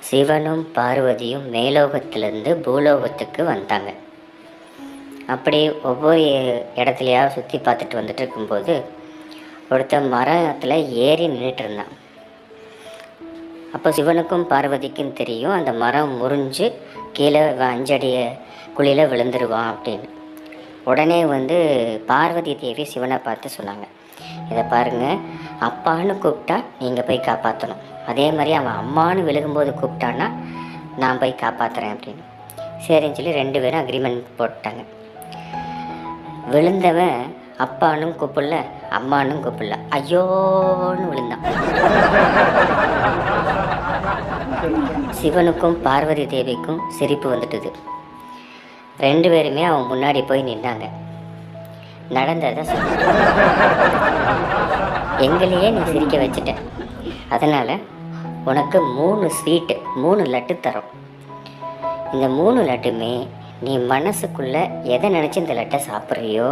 சிவனும் பார்வதியும் மேலோகத்திலிருந்து பூலோகத்துக்கு வந்தாங்க. அப்படி ஒவ்வொரு இடத்துலையாவது சுற்றி பார்த்துட்டு வந்துட்டு இருக்கும்போது ஒருத்தன் மரத்தில் ஏறி நின்றுட்டு இருந்தான். அப்போ சிவனுக்கும் பார்வதிக்கும் தெரியும் அந்த மரம் முறிஞ்சு கீழே 5 அடி குழியில் விழுந்துருவான் அப்படின்னு. உடனே பார்வதி தேவி சிவனை பார்த்து சொன்னாங்க, இதை பாருங்கள், அப்பான்னு கூப்பிட்டா நீங்கள் போய் காப்பாற்றணும், அதே மாதிரி அவன் அம்மானு விழுகும்போது கூப்பிட்டான்னா நான் போய் காப்பாற்றுறேன் அப்படின்னு. சரின்னு சொல்லி 2 பேரும் அக்ரிமெண்ட் போட்டாங்க. விழுந்தவன் அப்பானும் கூப்பிடல அம்மானும் கூப்பிடல, ஐயோன்னு விழுந்தான். சிவனுக்கும் பார்வதி தேவிக்கும் சிரிப்பு வந்துட்டுது. 2 பேருமே அவன் முன்னாடி போய் நின்னாங்க. நடந்ததை சொன்ன, எங்களையே நீ சிரிக்க வச்சுட்ட, அதனால் உனக்கு 3 ஸ்வீட்டு 3 லட்டு தரோம். இந்த 3 லட்டுமே நீ மனசுக்குள்ளே எதை நினச்சி இந்த லட்டை சாப்பிட்றியோ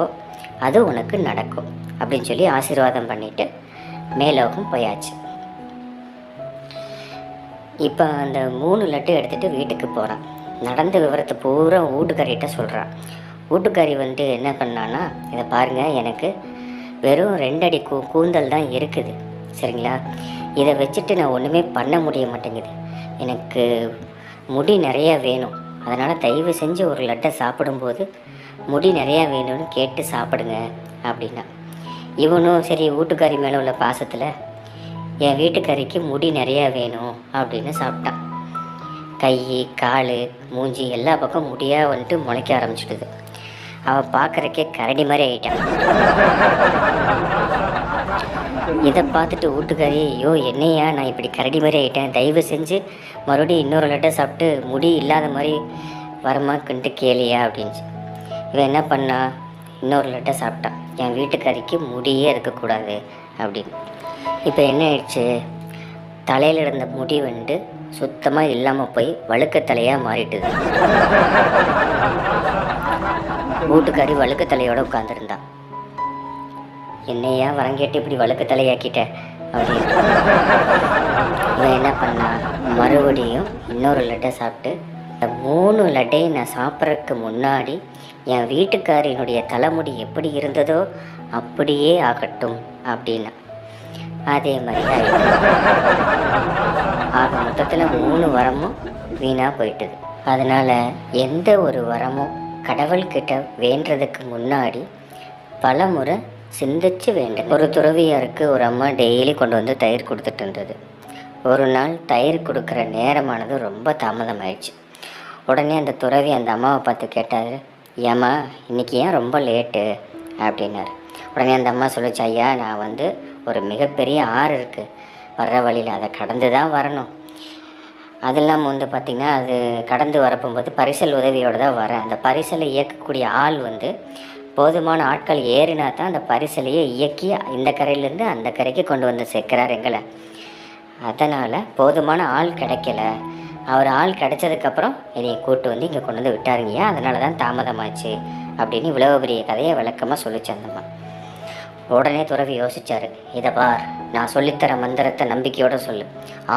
அது உனக்கு நடக்கும் அப்படின்னு சொல்லி ஆசீர்வாதம் பண்ணிவிட்டு மேலோகம் போயாச்சு. இப்போ அந்த 3 லட்டு எடுத்துகிட்டு வீட்டுக்கு போகிறான். நடந்த விவரத்தை பூரா வீட்டுக்காரிகிட்ட சொல்கிறான். வீட்டுக்காரி என்ன பண்ணான்னா, இதை பாருங்கள், எனக்கு வெறும் 2 அடி கூந்தல் தான் இருக்குது, சரிங்களா, இதை வச்சுட்டு நான் ஒன்றுமே பண்ண முடிய மாட்டேங்குது, எனக்கு முடி நிறையா வேணும், அதனால் தயவு செஞ்சு ஒரு லட்டை சாப்பிடும்போது முடி நிறையா வேணும்னு கேட்டு சாப்பிடுங்க அப்படின்னா. இவனும் சரி வீட்டுக்காரி மேலே உள்ள பாசத்தில் என் வீட்டுக்காரிக்கு முடி நிறையா வேணும் அப்படின்னு சாப்பிட்டான். கை கால் மூஞ்சி எல்லா பக்கம் முடியாக முளைக்க ஆரம்பிச்சிடுது. அவன் பார்க்குறக்கே கரடி மாதிரி ஆகிட்டான். இதை பார்த்துட்டு வீட்டுக்காரி, ஐயோ என்னையா நான் இப்படி கரடி மாதிரி ஆகிட்டேன், தயவு செஞ்சு மறுபடியும் இன்னொரு லட்டை சாப்பிட்டு முடி இல்லாத மாதிரி வரமாக்குன்ட்டு கேளியா அப்படின்னு. இவன் என்ன பண்ணா, இன்னொரு லட்டை சாப்பிட்டான். என் வீட்டுக்காரிக்கு முடியே இருக்கக்கூடாது அப்படின்னு. இப்போ என்ன ஆயிடுச்சு, தலையில் இருந்த முடி சுத்தமாக இல்லாமல் போய் வழுக்க தலையாக மாறிட்டுது. வீட்டுக்காரி வழுக்க தலையோடு உட்காந்துருந்தான். என்னையா வரங்கேட்டு இப்படி வழுக்க தலையாக்கிட்ட அப்படின்னு. இவன் என்ன பண்ணா, மறுபடியும் இன்னொரு லட்டை சாப்பிட்டு, இந்த 3 லட்டையும் நான் சாப்பிட்றதுக்கு முன்னாடி என் வீட்டுக்காரினுடைய தலைமுடி எப்படி இருந்ததோ அப்படியே ஆகட்டும் அப்படின்னா. அதே மாதிரி ஆக மொத்தத்தில் 3 வரமும் வீணாக போயிட்டுது. அதனால் எந்த ஒரு வரமும் கடவுள்கிட்ட வேண்டுறதுக்கு முன்னாடி பல முறை சிந்திச்சு வேண்டும். ஒரு துறவியாருக்கு ஒரு அம்மா டெய்லி கொண்டு தயிர் கொடுத்துட்டு இருந்தது. ஒரு நாள் தயிர் கொடுக்குற நேரமானது ரொம்ப தாமதமாயிடுச்சு. உடனே அந்த துறவி அந்த அம்மாவை பார்த்து கேட்டார், ஏம்மா இன்றைக்கி ஏன் ரொம்ப லேட்டு அப்படின்னாரு. உடனே அந்த அம்மா சொல்லிச்சு, ஐயா நான் ஒரு மிகப்பெரிய ஆறு இருக்குது வர்ற வழியில், அதை கடந்து தான் வரணும். அதெல்லாம் பார்த்திங்கன்னா அது கடந்து வரப்போகும்போது பரிசல் உதவியோடு தான் வரேன். அந்த பரிசலை இயக்கக்கூடிய ஆள் போதுமான ஆட்கள் ஏறினா தான் அந்த பரிசலையை இயக்கி இந்த கரையிலேருந்து அந்த கரைக்கு கொண்டு சேர்க்கிறார் எங்களை. அதனால் போதுமான ஆள் கிடைக்கல, அவர் ஆள் கிடைச்சதுக்கப்புறம் என்னையை கூப்பிட்டு இங்கே கொண்டு விட்டாருங்கய்யா, அதனால தான் தாமதமாச்சு அப்படின்னு இவ்வளோ பெரிய கதையை விளக்கமாக சொல்லிச்சு அந்தம்மா. உடனே துறவி யோசித்தார், இதை பார், நான் சொல்லித்தர மந்திரத்தை நம்பிக்கையோடு சொல்லு,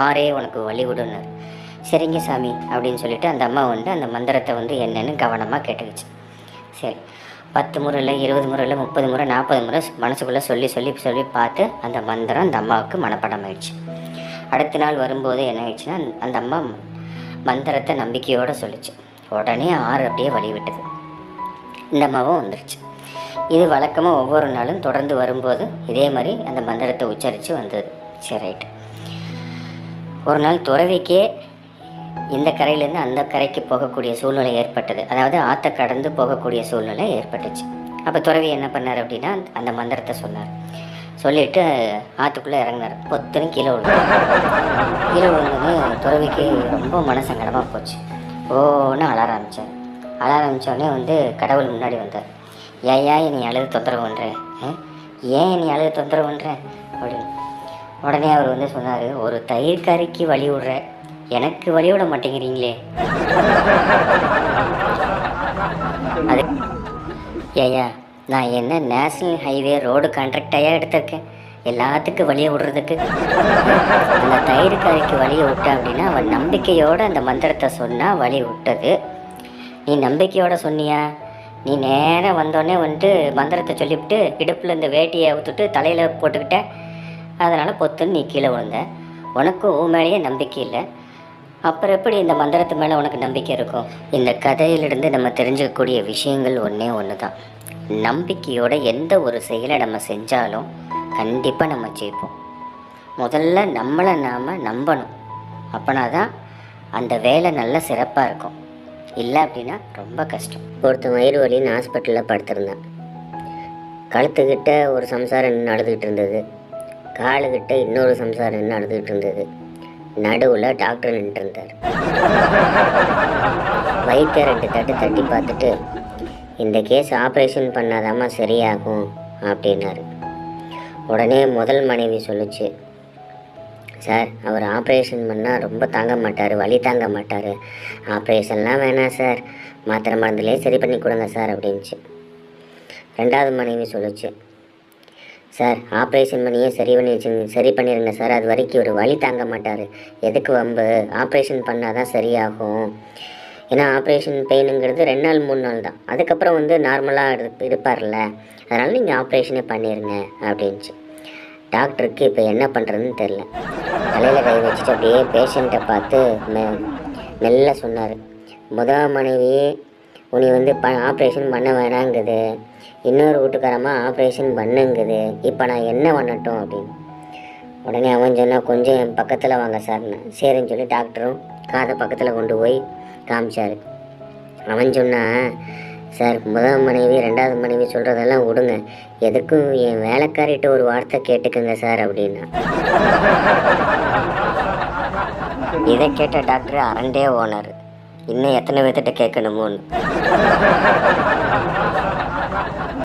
ஆரே உனக்கு வழி விடுன்னு. சரிங்க சாமி அப்படின்னு சொல்லிட்டு அந்த அம்மா அந்த மந்திரத்தை என்னென்னு கவனமாக கேட்டுக்குச்சு. சரி, 10 முறை இல்லை, 20 முறை இல்லை, 30 முறை 40 முறை மனசுக்குள்ளே சொல்லி சொல்லி சொல்லி பார்த்து அந்த மந்திரம் அந்த அம்மாவுக்கு மனப்பாடம் ஆயிடுச்சு. அடுத்த நாள் வரும்போது என்ன ஆயிடுச்சுன்னா, அந்த அம்மா மந்திரத்தை நம்பிக்கையோடு சொல்லிச்சு. உடனே ஆறு அப்படியே வழி விட்டது. இந்த அம்மாவும் வந்துருச்சு. இது வழக்கமாக ஒவ்வொரு நாளும் தொடர்ந்து வரும்போது இதே மாதிரி அந்த மந்திரத்தை உச்சரித்து வந்தது. சரி, ரைட்டு. ஒரு நாள் துறவிக்கே இந்த கரையிலேருந்து அந்த கரைக்கு போகக்கூடிய சூழ்நிலை ஏற்பட்டது. அதாவது ஆற்றை கடந்து போகக்கூடிய சூழ்நிலை ஏற்பட்டுச்சு. அப்போ துறவி என்ன பண்ணார் அப்படின்னா, அந்த மந்திரத்தை சொன்னார். சொல்லிவிட்டு ஆற்றுக்குள்ளே இறங்கினார். பொத்துன்னு கீழே விழுந்தது. துறவிக்கு ரொம்ப மனசங்கடமாக போச்சு. ஓன்னு அழ ஆரம்பித்தார். அழ ஆரம்பித்தோடனே கடவுள் முன்னாடி வந்தார். ஏன் நீ அழுது தொந்தரவு பண்ணுறேன், ஏன் நீ அழுது தொந்தரவு பண்ணுறேன் அப்படின்னு. உடனே அவர் சொன்னார், ஒரு தயிர்காரிக்கு வழி விடுற, எனக்கு வழி விட மாட்டேங்கிறீங்களே. அது ஏயா, நான் என்ன நேஷ்னல் ஹைவே ரோடு கான்ட்ராக்டாக எடுத்திருக்கேன், எல்லாத்துக்கும் வழியை விடுறதுக்கு. அந்த தயிர்காரிக்கு வழியை விட்ட அப்படின்னா அவன் நம்பிக்கையோடு அந்த மந்திரத்தை சொன்னால் வழி விட்டது. நீ நம்பிக்கையோடு சொன்னியா? நீ நேராக வந்தோடனே வந்துட்டு மந்திரத்தை சொல்லிவிட்டு இடுப்பில் இந்த வேட்டியை ஊற்றுட்டு தலையில் போட்டுக்கிட்ட. அதனால் பொத்துன்னு நீ கீழே விழுந்த. உனக்கும் உன் மேலேயே நம்பிக்கை இல்லை. அப்புறம் எப்படி இந்த மந்திரத்து மேலே உனக்கு நம்பிக்கை இருக்கும்? இந்த கதையிலிருந்து நம்ம தெரிஞ்சுக்கக்கூடிய விஷயங்கள் ஒன்றே ஒன்று தான். நம்பிக்கையோட எந்த ஒரு செயலை நம்ம செஞ்சாலும் கண்டிப்பாக நம்ம ஜெயிப்போம். முதல்ல நம்மளை நாம் நம்பணும். அப்போனா தான் அந்த வேலை நல்லா சிறப்பாக இருக்கும். இல்லை அப்படின்னா ரொம்ப கஷ்டம். ஒருத்தன் வயிறு வலின்னு ஹாஸ்பிட்டலில் படுத்திருந்தான். கழுத்துக்கிட்ட ஒரு சம்சாரம் நின்று அழுதுகிட்டு இருந்தது. காலுக்கிட்ட இன்னொரு சம்சாரம் நின்று அழுதுகிட்டு இருந்தது. நடுவில் டாக்டர் நின்று இருந்தார். வயிற்றை 2 தட்டு தட்டி பார்த்துட்டு, இந்த கேஸ் ஆப்ரேஷன் பண்ணாதாம்மா சரியாகும் அப்படின்னாரு. உடனே முதல் மனைவி சொல்லுச்சு, சார் அவர் ஆப்ரேஷன் பண்ணால் ரொம்ப தாங்க மாட்டார், வலி தாங்க மாட்டார், ஆப்ரேஷன்லாம் வேணாம் சார், மாத்திரை மருந்துலேயே சரி பண்ணி கொடுங்க சார் அப்படின்ச்சு. 2வது மனைவி சொல்லுச்சு, சார் ஆப்ரேஷன் பண்ணியே சரி பண்ணிடுங்க சார், அது வரைக்கும் ஒரு வலி தாங்க மாட்டார், எதுக்கு வம்பு, ஆப்ரேஷன் பண்ணால் தான் சரியாகும். ஏன்னா ஆப்ரேஷன் பெயினுங்கிறது 2 நாள் 3 நாள் தான், அதுக்கப்புறம் நார்மலாக இருப்பார்ல, அதனால் நீங்கள் ஆப்ரேஷனே பண்ணிடுங்க அப்படின்ச்சு. டாக்டருக்கு இப்போ என்ன பண்ணுறதுன்னு தெரில. தலையில் கை வச்சுட்டு அப்படியே பேஷண்ட்டை பார்த்து மெல்ல சொன்னார், முதல் மனைவி உனி ஆப்ரேஷன் பண்ண வேணாங்குது, இன்னொரு வீட்டுக்காரம்மா ஆப்ரேஷன் பண்ணுங்குது, இப்போ நான் என்ன பண்ணட்டும் அப்படின்னு. உடனே அவன் சொன்னால், கொஞ்சம் என் பக்கத்தில் வாங்க சார்னு. சரின்னு சொல்லி டாக்டரும் காதை பக்கத்தில் கொண்டு போய் காமிச்சார். அவன் சொன்னான், சார் முதல் மனைவி 2வது மனைவி சொல்கிறதெல்லாம் விடுங்க, எதுக்கும் என் வேலைக்காரிட்ட ஒரு வார்த்தை கேட்டுக்குங்க சார் அப்படின்னா. இதை கேட்ட டாக்டர் அரண்டே ஓனர், இன்னும் எத்தனை பேர்த்திட்ட கேட்கணுமோன்னு.